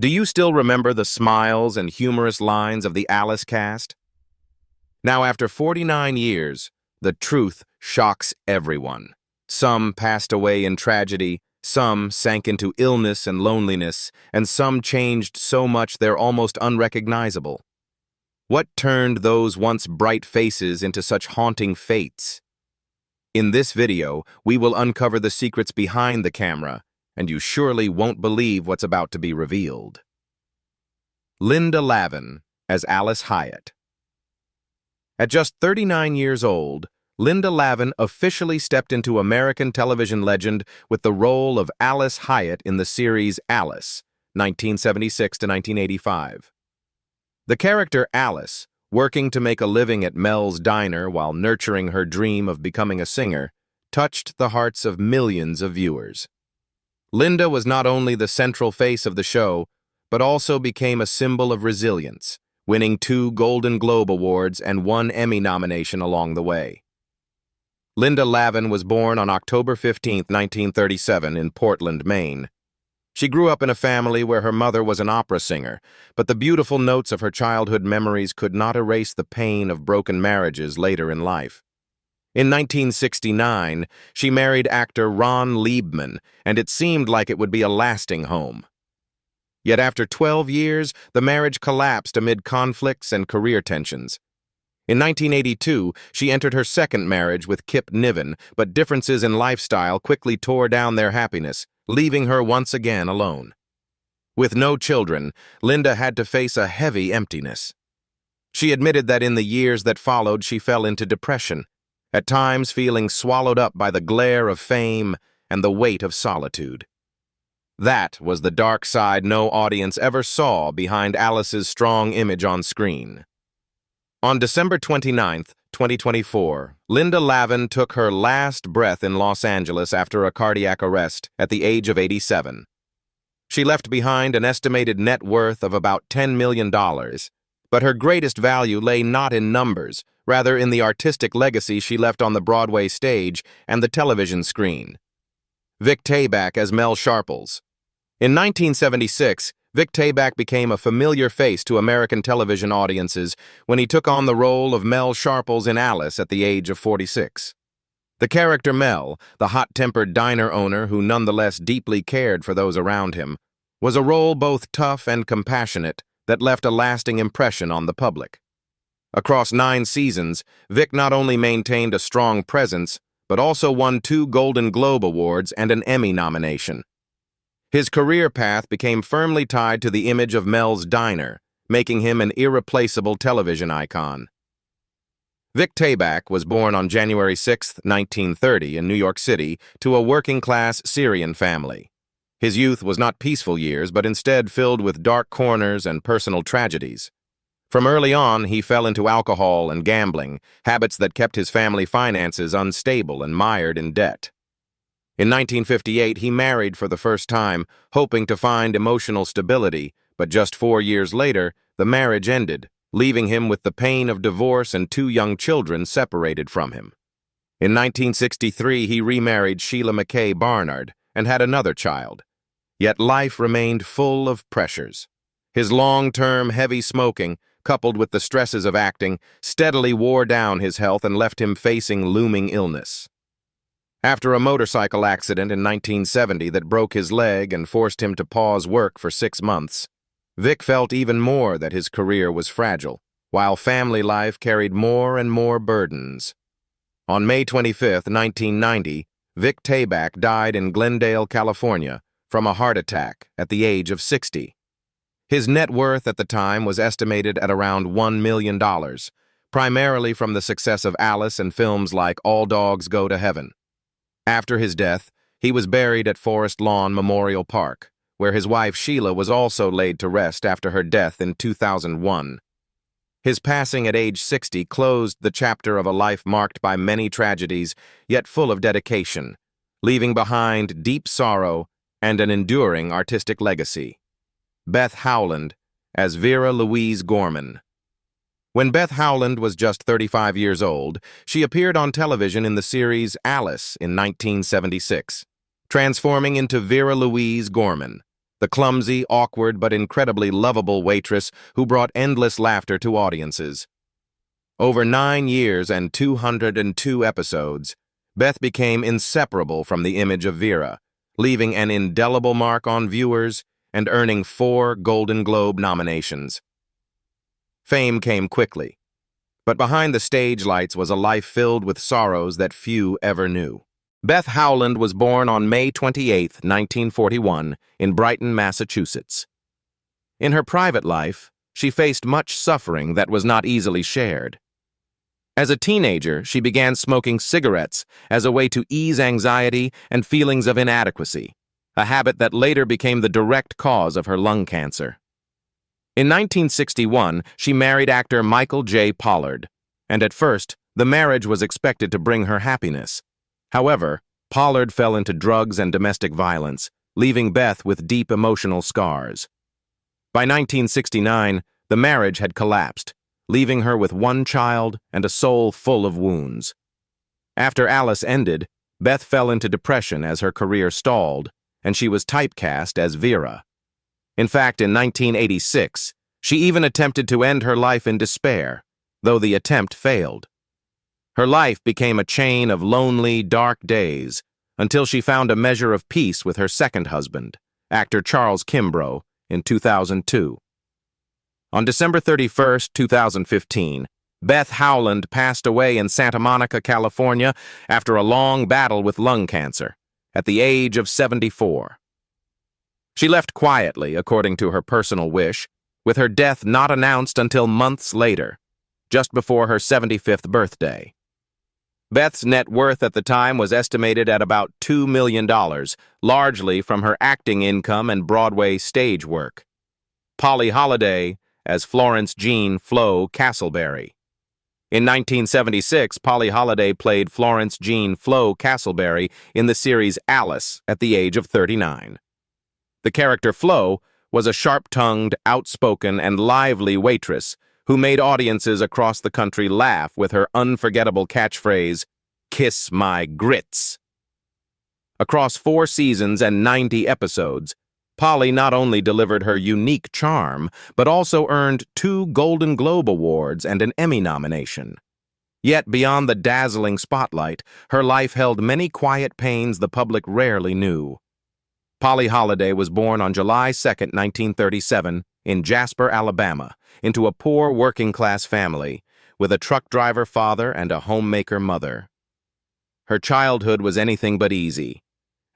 Do you still remember the smiles and humorous lines of the Alice cast? Now, after 49 years, the truth shocks everyone. Some passed away in tragedy, some sank into illness and loneliness, and some changed so much they're almost unrecognizable. What turned those once bright faces into such haunting fates? In this video, we will uncover the secrets behind the camera, and you surely won't believe what's about to be revealed. Linda Lavin as Alice Hyatt. At just 39 years old, Linda Lavin officially stepped into American television legend with the role of Alice Hyatt in the series Alice, 1976 to 1985. The character Alice, working to make a living at Mel's diner while nurturing her dream of becoming a singer, touched the hearts of millions of viewers. Linda was not only the central face of the show, but also became a symbol of resilience, winning 2 Golden Globe Awards and 1 Emmy nomination along the way. Linda Lavin was born on October 15, 1937, in Portland, Maine. She grew up in a family where her mother was an opera singer, but the beautiful notes of her childhood memories could not erase the pain of broken marriages later in life. In 1969, she married actor Ron Liebman, and it seemed like it would be a lasting home. Yet after 12 years, the marriage collapsed amid conflicts and career tensions. In 1982, she entered her second marriage with Kip Niven, but differences in lifestyle quickly tore down their happiness, leaving her once again alone. With no children, Linda had to face a heavy emptiness. She admitted that in the years that followed, she fell into depression, at times feeling swallowed up by the glare of fame and the weight of solitude. That was the dark side no audience ever saw behind Alice's strong image on screen. On December 29, 2024, Linda Lavin took her last breath in Los Angeles after a cardiac arrest at the age of 87. She left behind an estimated net worth of about $10 million, but her greatest value lay not in numbers, rather in the artistic legacy she left on the Broadway stage and the television screen. Vic Tayback as Mel Sharples. In 1976, Vic Tayback became a familiar face to American television audiences when he took on the role of Mel Sharples in Alice at the age of 46. The character Mel, the hot-tempered diner owner who nonetheless deeply cared for those around him, was a role both tough and compassionate that left a lasting impression on the public. Across 9 seasons, Vic not only maintained a strong presence, but also won 2 Golden Globe Awards and an Emmy nomination. His career path became firmly tied to the image of Mel's diner, making him an irreplaceable television icon. Vic Tayback was born on January 6, 1930, in New York City, to a working-class Syrian family. His youth was not peaceful years, but instead filled with dark corners and personal tragedies. From early on, he fell into alcohol and gambling, habits that kept his family finances unstable and mired in debt. In 1958, he married for the first time, hoping to find emotional stability, but just 4 years later, the marriage ended, leaving him with the pain of divorce and 2 young children separated from him. In 1963, he remarried Sheila McKay Barnard and had another child. Yet life remained full of pressures. His long-term heavy smoking, coupled with the stresses of acting, steadily wore down his health and left him facing looming illness. After a motorcycle accident in 1970 that broke his leg and forced him to pause work for 6 months, Vic felt even more that his career was fragile, while family life carried more and more burdens. On May 25, 1990, Vic Tayback died in Glendale, California, from a heart attack at the age of 60. His net worth at the time was estimated at around $1 million, primarily from the success of Alice and films like All Dogs Go to Heaven. After his death, he was buried at Forest Lawn Memorial Park, where his wife Sheila was also laid to rest after her death in 2001. His passing at age 60 closed the chapter of a life marked by many tragedies, yet full of dedication, leaving behind deep sorrow and an enduring artistic legacy. Beth Howland as Vera Louise Gorman. When Beth Howland was just 35 years old, she appeared on television in the series Alice in 1976, transforming into Vera Louise Gorman, the clumsy, awkward, but incredibly lovable waitress who brought endless laughter to audiences. Over 9 years and 202 episodes, Beth became inseparable from the image of Vera, leaving an indelible mark on viewers and earning 4 Golden Globe nominations. Fame came quickly, but behind the stage lights was a life filled with sorrows that few ever knew. Beth Howland was born on May 28, 1941, in Brighton, Massachusetts. In her private life, she faced much suffering that was not easily shared. As a teenager, she began smoking cigarettes as a way to ease anxiety and feelings of inadequacy, a habit that later became the direct cause of her lung cancer. In 1961, she married actor Michael J. Pollard, and at first, the marriage was expected to bring her happiness. However, Pollard fell into drugs and domestic violence, leaving Beth with deep emotional scars. By 1969, the marriage had collapsed, leaving her with 1 child and a soul full of wounds. After Alice ended, Beth fell into depression as her career stalled, and she was typecast as Vera. In fact, in 1986, she even attempted to end her life in despair, though the attempt failed. Her life became a chain of lonely, dark days until she found a measure of peace with her second husband, actor Charles Kimbrough, in 2002. On December 31, 2015, Beth Howland passed away in Santa Monica, California, after a long battle with lung cancer, at the age of 74. She left quietly, according to her personal wish, with her death not announced until months later, just before her 75th birthday. Beth's net worth at the time was estimated at about $2 million, largely from her acting income and Broadway stage work. Polly Holliday as Florence Jean Flo Castleberry. In 1976, Polly Holliday played Florence Jean Flo Castleberry in the series Alice at the age of 39. The character Flo was a sharp-tongued, outspoken, and lively waitress who made audiences across the country laugh with her unforgettable catchphrase, "Kiss my grits." Across 4 seasons and 90 episodes, Polly not only delivered her unique charm, but also earned 2 Golden Globe Awards and an Emmy nomination. Yet beyond the dazzling spotlight, her life held many quiet pains the public rarely knew. Polly Holliday was born on July 2, 1937, in Jasper, Alabama, into a poor working-class family, with a truck driver father and a homemaker mother. Her childhood was anything but easy,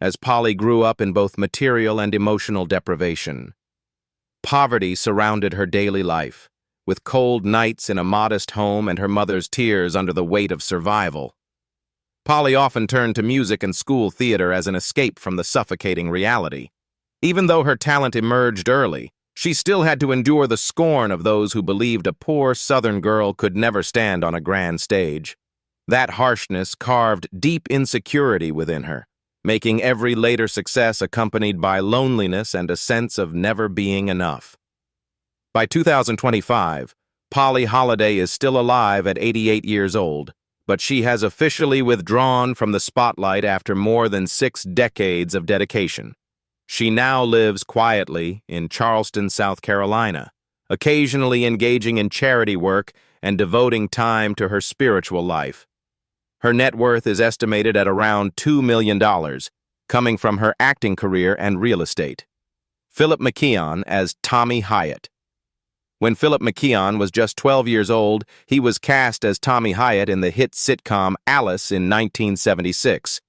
as Polly grew up in both material and emotional deprivation. Poverty surrounded her daily life, with cold nights in a modest home and her mother's tears under the weight of survival. Polly often turned to music and school theater as an escape from the suffocating reality. Even though her talent emerged early, she still had to endure the scorn of those who believed a poor Southern girl could never stand on a grand stage. That harshness carved deep insecurity within her, making every later success accompanied by loneliness and a sense of never being enough. By 2025, Polly Holliday is still alive at 88 years old, but she has officially withdrawn from the spotlight after more than 6 decades of dedication. She now lives quietly in Charleston, South Carolina, occasionally engaging in charity work and devoting time to her spiritual life. Her net worth is estimated at around $2 million, coming from her acting career and real estate. Philip McKeon as Tommy Hyatt. When Philip McKeon was just 12 years old, he was cast as Tommy Hyatt in the hit sitcom Alice in 1976.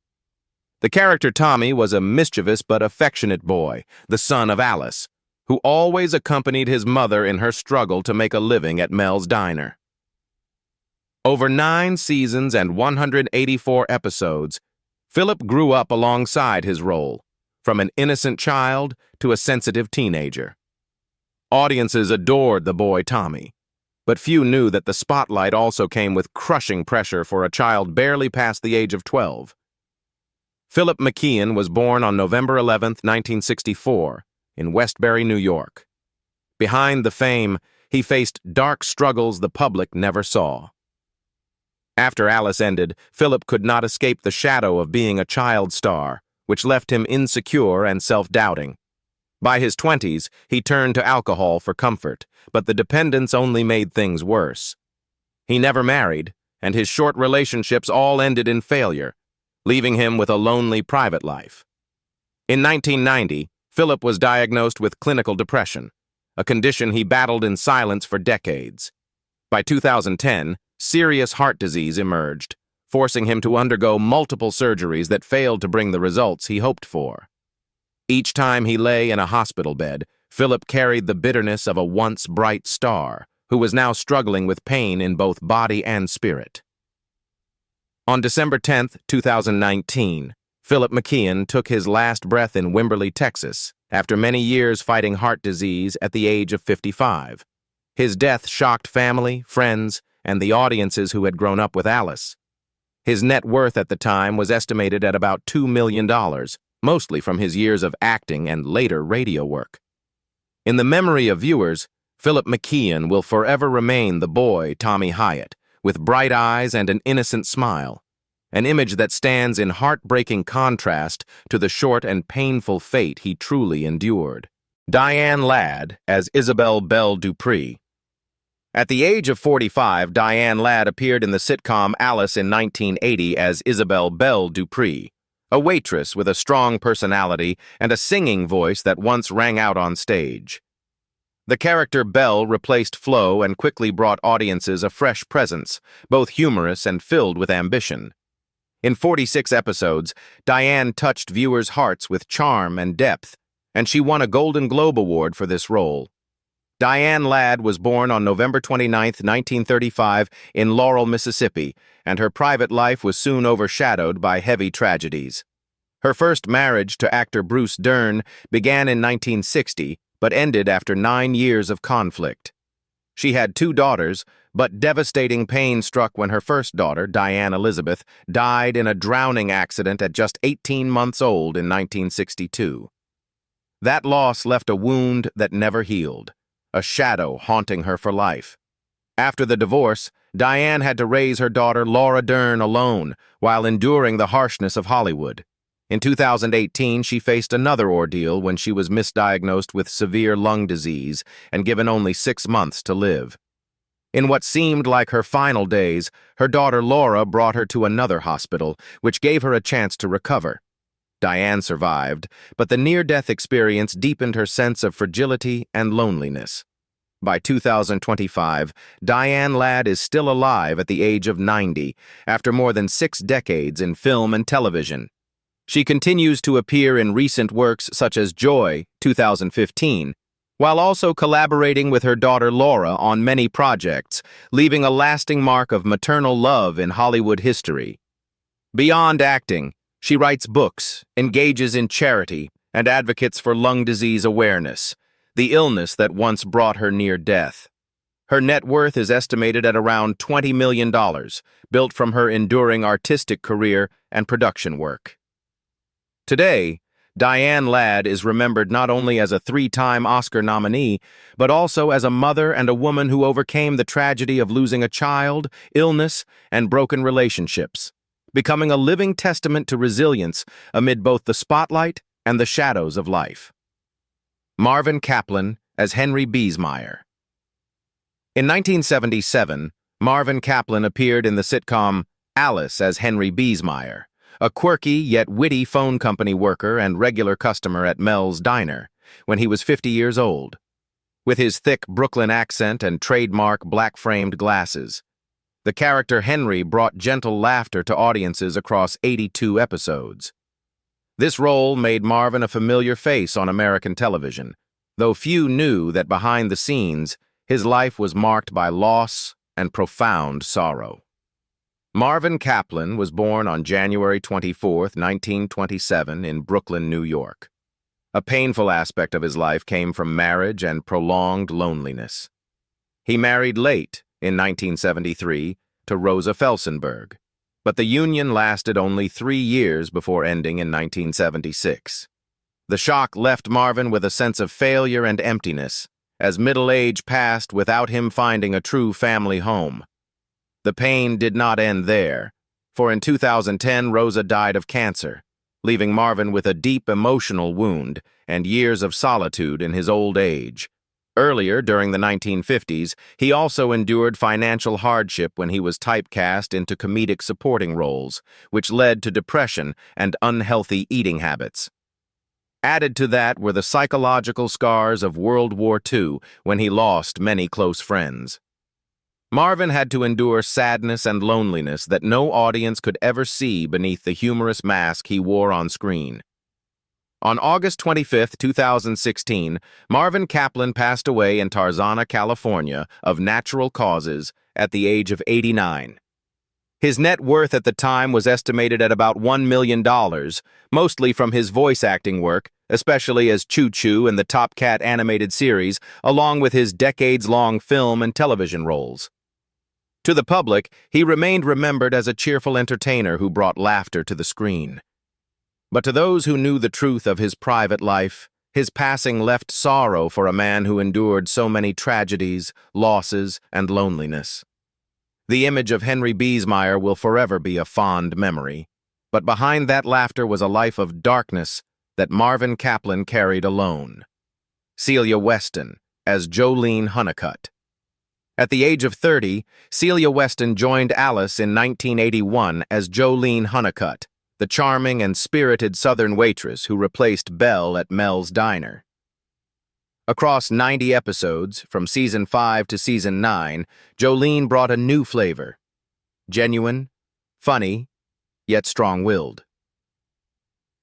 The character Tommy was a mischievous but affectionate boy, the son of Alice, who always accompanied his mother in her struggle to make a living at Mel's Diner. Over 9 seasons and 184 episodes, Philip grew up alongside his role, from an innocent child to a sensitive teenager. Audiences adored the boy Tommy, but few knew that the spotlight also came with crushing pressure for a child barely past the age of 12. Philip McKeon was born on November 11, 1964, in Westbury, New York. Behind the fame, he faced dark struggles the public never saw. After Alice ended, Philip could not escape the shadow of being a child star, which left him insecure and self-doubting. By his 20s, he turned to alcohol for comfort, but the dependence only made things worse. He never married, and his short relationships all ended in failure, leaving him with a lonely private life. In 1990, Philip was diagnosed with clinical depression, a condition he battled in silence for decades. By 2010, serious heart disease emerged, forcing him to undergo multiple surgeries that failed to bring the results he hoped for. Each time he lay in a hospital bed, Philip carried the bitterness of a once bright star, who was now struggling with pain in both body and spirit. On December 10, 2019, Philip McKeon took his last breath in Wimberley, Texas, after many years fighting heart disease at the age of 55. His death shocked family, friends, and the audiences who had grown up with Alice. His net worth at the time was estimated at about $2 million, mostly from his years of acting and later radio work. In the memory of viewers, Philip McKeon will forever remain the boy Tommy Hyatt, with bright eyes and an innocent smile, an image that stands in heartbreaking contrast to the short and painful fate he truly endured. Diane Ladd as Isabelle Belle Dupree. At the age of 45, Diane Ladd appeared in the sitcom Alice in 1980 as Isabelle Belle Dupree, a waitress with a strong personality and a singing voice that once rang out on stage. The character Belle replaced Flo and quickly brought audiences a fresh presence, both humorous and filled with ambition. In 46 episodes, Diane touched viewers' hearts with charm and depth, and she won a Golden Globe Award for this role. Diane Ladd was born on November 29, 1935, in Laurel, Mississippi, and her private life was soon overshadowed by heavy tragedies. Her first marriage to actor Bruce Dern began in 1960, but ended after 9 years of conflict. She had 2 daughters, but devastating pain struck when her first daughter, Diane Elizabeth, died in a drowning accident at just 18 months old in 1962. That loss left a wound that never healed, a shadow haunting her for life. After the divorce, Diane had to raise her daughter Laura Dern alone while enduring the harshness of Hollywood. In 2018, she faced another ordeal when she was misdiagnosed with severe lung disease and given only 6 months to live. In what seemed like her final days, her daughter Laura brought her to another hospital, which gave her a chance to recover. Diane survived, but the near-death experience deepened her sense of fragility and loneliness. By 2025, Diane Ladd is still alive at the age of 90, after more than 6 decades in film and television. She continues to appear in recent works such as Joy, 2015, while also collaborating with her daughter Laura on many projects, leaving a lasting mark of maternal love in Hollywood history. Beyond acting, she writes books, engages in charity, and advocates for lung disease awareness, the illness that once brought her near death. Her net worth is estimated at around $20 million, built from her enduring artistic career and production work. Today, Diane Ladd is remembered not only as a 3-time Oscar nominee, but also as a mother and a woman who overcame the tragedy of losing a child, illness, and broken relationships, becoming a living testament to resilience amid both the spotlight and the shadows of life. Marvin Kaplan as Henry Biesmeyer. In 1977, Marvin Kaplan appeared in the sitcom Alice as Henry Biesmeyer, a quirky yet witty phone company worker and regular customer at Mel's Diner, when he was 50 years old. With his thick Brooklyn accent and trademark black-framed glasses, the character Henry brought gentle laughter to audiences across 82 episodes. This role made Marvin a familiar face on American television, though few knew that behind the scenes, his life was marked by loss and profound sorrow. Marvin Kaplan was born on January 24, 1927, in Brooklyn, New York. A painful aspect of his life came from marriage and prolonged loneliness. He married late, in 1973, to Rosa Felsenberg, but the union lasted only 3 years before ending in 1976. The shock left Marvin with a sense of failure and emptiness, as middle age passed without him finding a true family home. The pain did not end there, for in 2010 Rosa died of cancer, leaving Marvin with a deep emotional wound and years of solitude in his old age. Earlier, during the 1950s, he also endured financial hardship when he was typecast into comedic supporting roles, which led to depression and unhealthy eating habits. Added to that were the psychological scars of World War II when he lost many close friends. Marvin had to endure sadness and loneliness that no audience could ever see beneath the humorous mask he wore on screen. On August 25, 2016, Marvin Kaplan passed away in Tarzana, California, of natural causes at the age of 89. His net worth at the time was estimated at about $1 million, mostly from his voice acting work, especially as Choo Choo in the Top Cat animated series, along with his decades-long film and television roles. To the public, he remained remembered as a cheerful entertainer who brought laughter to the screen. But to those who knew the truth of his private life, his passing left sorrow for a man who endured so many tragedies, losses, and loneliness. The image of Henry Biesmeyer will forever be a fond memory, but behind that laughter was a life of darkness that Marvin Kaplan carried alone. Celia Weston, as Jolene Honeycutt. At the age of 30, Celia Weston joined Alice in 1981 as Jolene Honeycutt, the charming and spirited Southern waitress who replaced Belle at Mel's Diner. Across 90 episodes, from Season 5 to Season 9, Jolene brought a new flavor. Genuine, funny, yet strong-willed.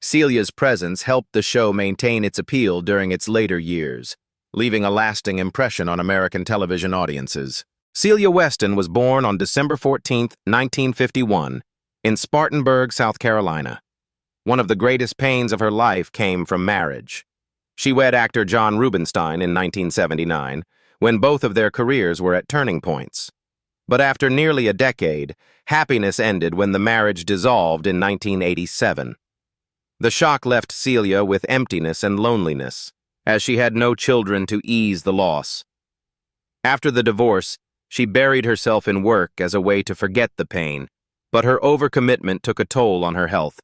Celia's presence helped the show maintain its appeal during its later years, leaving a lasting impression on American television audiences. Celia Weston was born on December 14, 1951, in Spartanburg, South Carolina. One of the greatest pains of her life came from marriage. She wed actor John Rubinstein in 1979, when both of their careers were at turning points. But after nearly a decade, happiness ended when the marriage dissolved in 1987. The shock left Celia with emptiness and loneliness, as she had no children to ease the loss. After the divorce, she buried herself in work as a way to forget the pain, but her overcommitment took a toll on her health.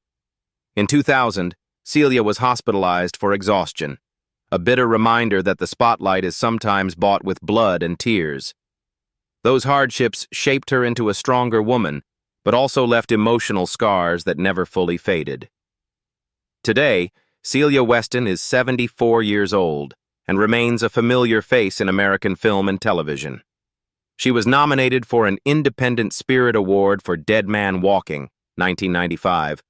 In 2000, Celia was hospitalized for exhaustion, a bitter reminder that the spotlight is sometimes bought with blood and tears. Those hardships shaped her into a stronger woman, but also left emotional scars that never fully faded. Today, Celia Weston is 74 years old and remains a familiar face in American film and television. She was nominated for an Independent Spirit Award for Dead Man Walking, 1995,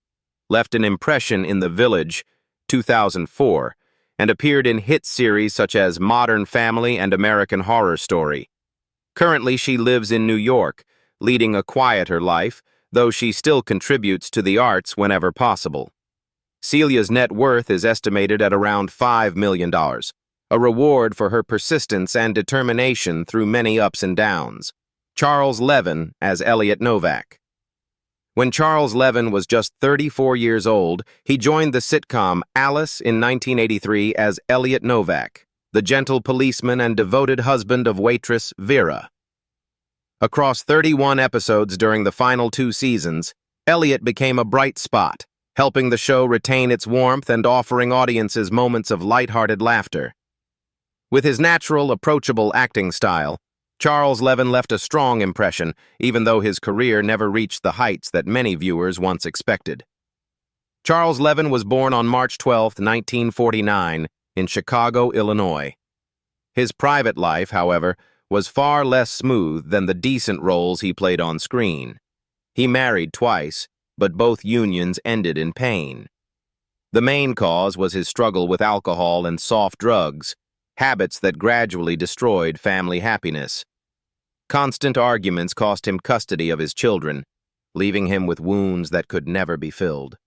left an impression in The Village, 2004, and appeared in hit series such as Modern Family and American Horror Story. Currently, she lives in New York, leading a quieter life, though she still contributes to the arts whenever possible. Celia's net worth is estimated at around $5 million, a reward for her persistence and determination through many ups and downs. Charles Levin as Elliot Novak. When Charles Levin was just 34 years old, he joined the sitcom Alice in 1983 as Elliot Novak, the gentle policeman and devoted husband of waitress Vera. Across 31 episodes during the final 2 seasons, Elliot became a bright spot, helping the show retain its warmth and offering audiences moments of lighthearted laughter. With his natural, approachable acting style, Charles Levin left a strong impression, even though his career never reached the heights that many viewers once expected. Charles Levin was born on March 12, 1949, in Chicago, Illinois. His private life, however, was far less smooth than the decent roles he played on screen. He married twice, but both unions ended in pain. The main cause was his struggle with alcohol and soft drugs, habits that gradually destroyed family happiness. Constant arguments cost him custody of his children, leaving him with wounds that could never be filled.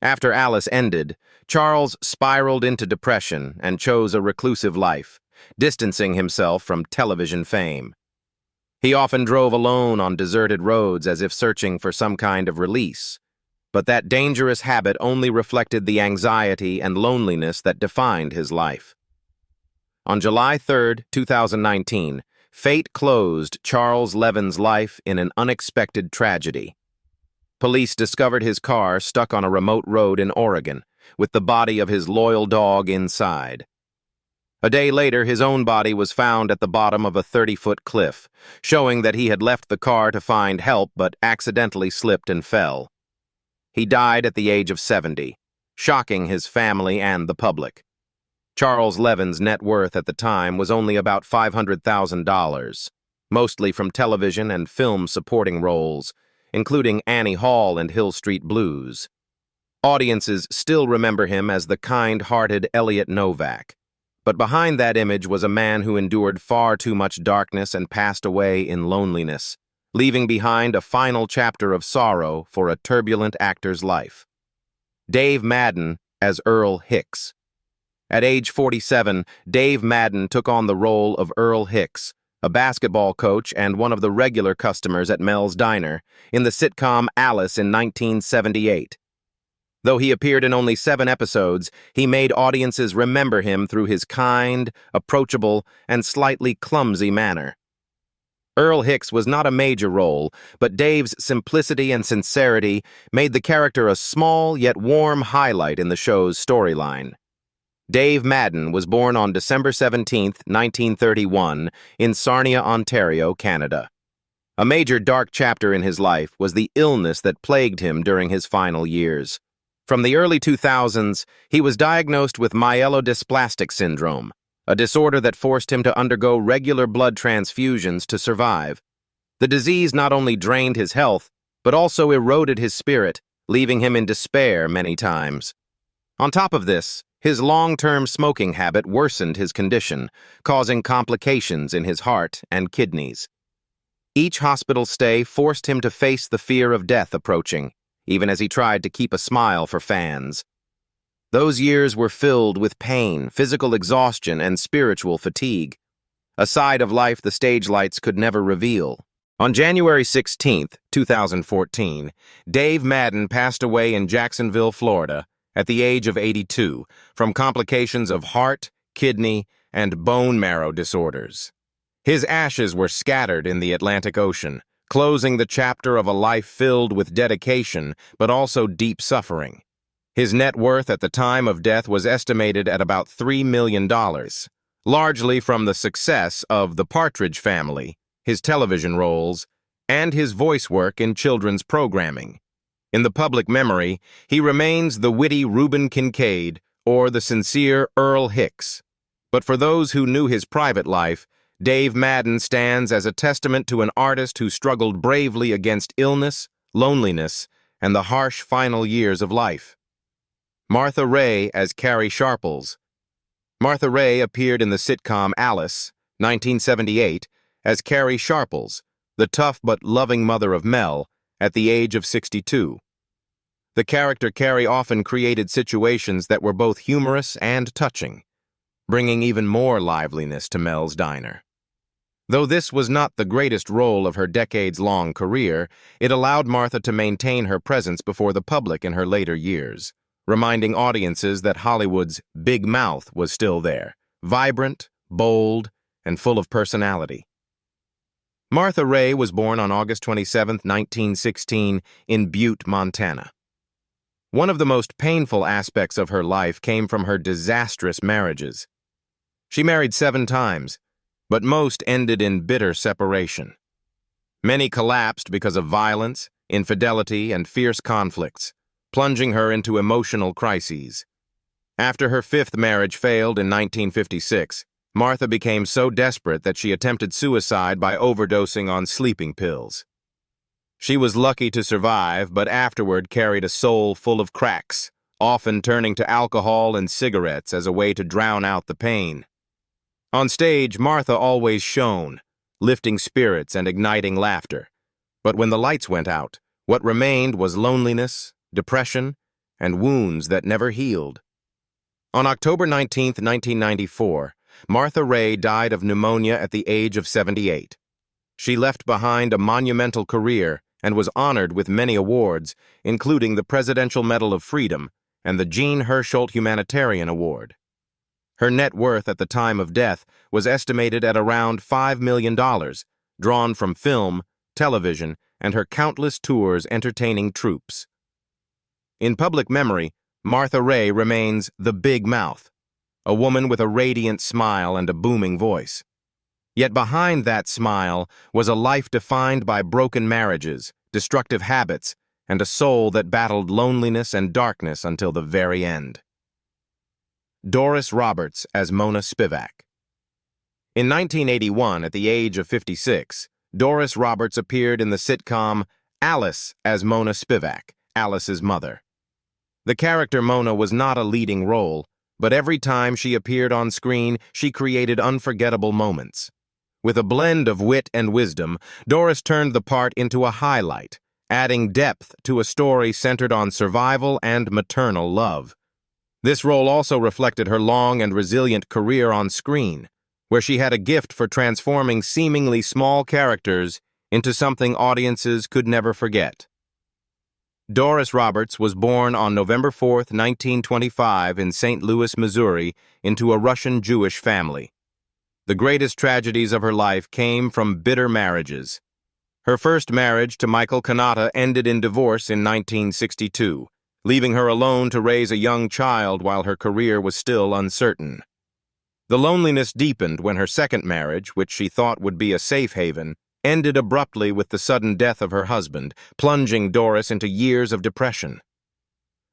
After Alice ended, Charles spiraled into depression and chose a reclusive life, distancing himself from television fame. He often drove alone on deserted roads as if searching for some kind of release, but that dangerous habit only reflected the anxiety and loneliness that defined his life. On July 3, 2019, fate closed Charles Levin's life in an unexpected tragedy. Police discovered his car stuck on a remote road in Oregon, with the body of his loyal dog inside. A day later, his own body was found at the bottom of a 30-foot cliff, showing that he had left the car to find help but accidentally slipped and fell. He died at the age of 70, shocking his family and the public. Charles Levin's net worth at the time was only about $500,000, mostly from television and film supporting roles, including Annie Hall and Hill Street Blues. Audiences still remember him as the kind-hearted Elliot Novak, but behind that image was a man who endured far too much darkness and passed away in loneliness, leaving behind a final chapter of sorrow for a turbulent actor's life. Dave Madden as Earl Hicks. At age 47, Dave Madden took on the role of Earl Hicks, a basketball coach and one of the regular customers at Mel's Diner, in the sitcom Alice in 1978. Though he appeared in only 7 episodes, he made audiences remember him through his kind, approachable, and slightly clumsy manner. Earl Hicks was not a major role, but Dave's simplicity and sincerity made the character a small yet warm highlight in the show's storyline. Dave Madden was born on December 17, 1931, in Sarnia, Ontario, Canada. A major dark chapter in his life was the illness that plagued him during his final years. From the early 2000s, he was diagnosed with myelodysplastic syndrome, a disorder that forced him to undergo regular blood transfusions to survive. The disease not only drained his health, but also eroded his spirit, leaving him in despair many times. On top of this, his long-term smoking habit worsened his condition, causing complications in his heart and kidneys. Each hospital stay forced him to face the fear of death approaching, even as he tried to keep a smile for fans. Those years were filled with pain, physical exhaustion, and spiritual fatigue, a side of life the stage lights could never reveal. On January 16, 2014, Dave Madden passed away in Jacksonville, Florida, at the age of 82, from complications of heart, kidney, and bone marrow disorders. His ashes were scattered in the Atlantic Ocean, closing the chapter of a life filled with dedication but also deep suffering. His net worth at the time of death was estimated at about $3 million, largely from the success of The Partridge Family, his television roles, and his voice work in children's programming. In the public memory, he remains the witty Reuben Kincaid or the sincere Earl Hicks. But for those who knew his private life, Dave Madden stands as a testament to an artist who struggled bravely against illness, loneliness, and the harsh final years of life. Martha Raye as Carrie Sharples. Martha Raye appeared in the sitcom Alice, 1978, as Carrie Sharples, the tough but loving mother of Mel, at the age of 62. The character Carrie often created situations that were both humorous and touching, bringing even more liveliness to Mel's Diner. Though this was not the greatest role of her decades-long career, it allowed Martha to maintain her presence before the public in her later years, reminding audiences that Hollywood's big mouth was still there, vibrant, bold, and full of personality. Martha Raye was born on August 27, 1916, in Butte, Montana. One of the most painful aspects of her life came from her disastrous marriages. She married 7 times, but most ended in bitter separation. Many collapsed because of violence, infidelity, and fierce conflicts, plunging her into emotional crises. After her 5th marriage failed in 1956, Martha became so desperate that she attempted suicide by overdosing on sleeping pills. She was lucky to survive, but afterward carried a soul full of cracks, often turning to alcohol and cigarettes as a way to drown out the pain. On stage, Martha always shone, lifting spirits and igniting laughter. But when the lights went out, what remained was loneliness, depression, and wounds that never healed. On October 19, 1994, Martha Raye died of pneumonia at the age of 78. She left behind a monumental career and was honored with many awards, including the Presidential Medal of Freedom and the Jean Hersholt Humanitarian Award. Her net worth at the time of death was estimated at around $5 million, drawn from film, television, and her countless tours entertaining troops. In public memory, Martha Raye remains the big mouth, a woman with a radiant smile and a booming voice. Yet behind that smile was a life defined by broken marriages, destructive habits, and a soul that battled loneliness and darkness until the very end. Doris Roberts as Mona Spivak. In 1981, at the age of 56, Doris Roberts appeared in the sitcom Alice as Mona Spivak, Alice's mother. The character Mona was not a leading role, but every time she appeared on screen, she created unforgettable moments. With a blend of wit and wisdom, Doris turned the part into a highlight, adding depth to a story centered on survival and maternal love. This role also reflected her long and resilient career on screen, where she had a gift for transforming seemingly small characters into something audiences could never forget. Doris Roberts was born on November 4, 1925, in St. Louis, Missouri, into a Russian Jewish family. The greatest tragedies of her life came from bitter marriages. Her first marriage to Michael Kanata ended in divorce in 1962, leaving her alone to raise a young child while her career was still uncertain. The loneliness deepened when her second marriage, which she thought would be a safe haven, ended abruptly with the sudden death of her husband, plunging Doris into years of depression.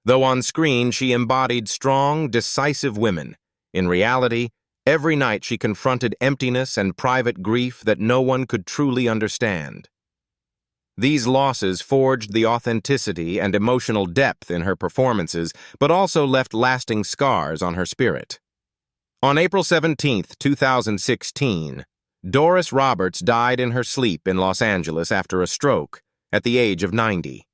Though on screen she embodied strong, decisive women, in reality, every night she confronted emptiness and private grief that no one could truly understand. These losses forged the authenticity and emotional depth in her performances, but also left lasting scars on her spirit. On April 17, 2016, Doris Roberts died in her sleep in Los Angeles after a stroke, at the age of 90.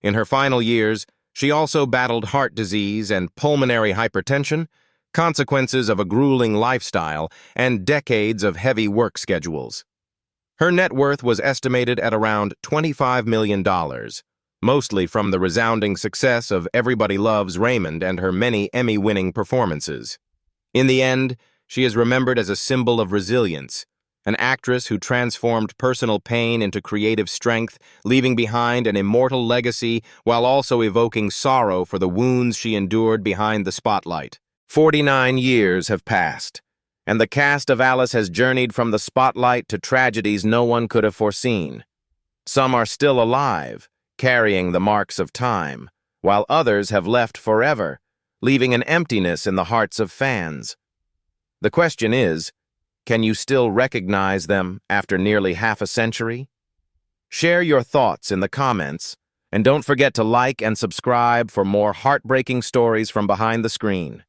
In her final years, she also battled heart disease and pulmonary hypertension, consequences of a grueling lifestyle, and decades of heavy work schedules. Her net worth was estimated at around $25 million, mostly from the resounding success of Everybody Loves Raymond and her many Emmy-winning performances. In the end, she is remembered as a symbol of resilience, an actress who transformed personal pain into creative strength, leaving behind an immortal legacy while also evoking sorrow for the wounds she endured behind the spotlight. 49 years have passed, and the cast of Alice has journeyed from the spotlight to tragedies no one could have foreseen. Some are still alive, carrying the marks of time, while others have left forever, leaving an emptiness in the hearts of fans. The question is, can you still recognize them after nearly half a century? Share your thoughts in the comments, and don't forget to like and subscribe for more heartbreaking stories from behind the screen.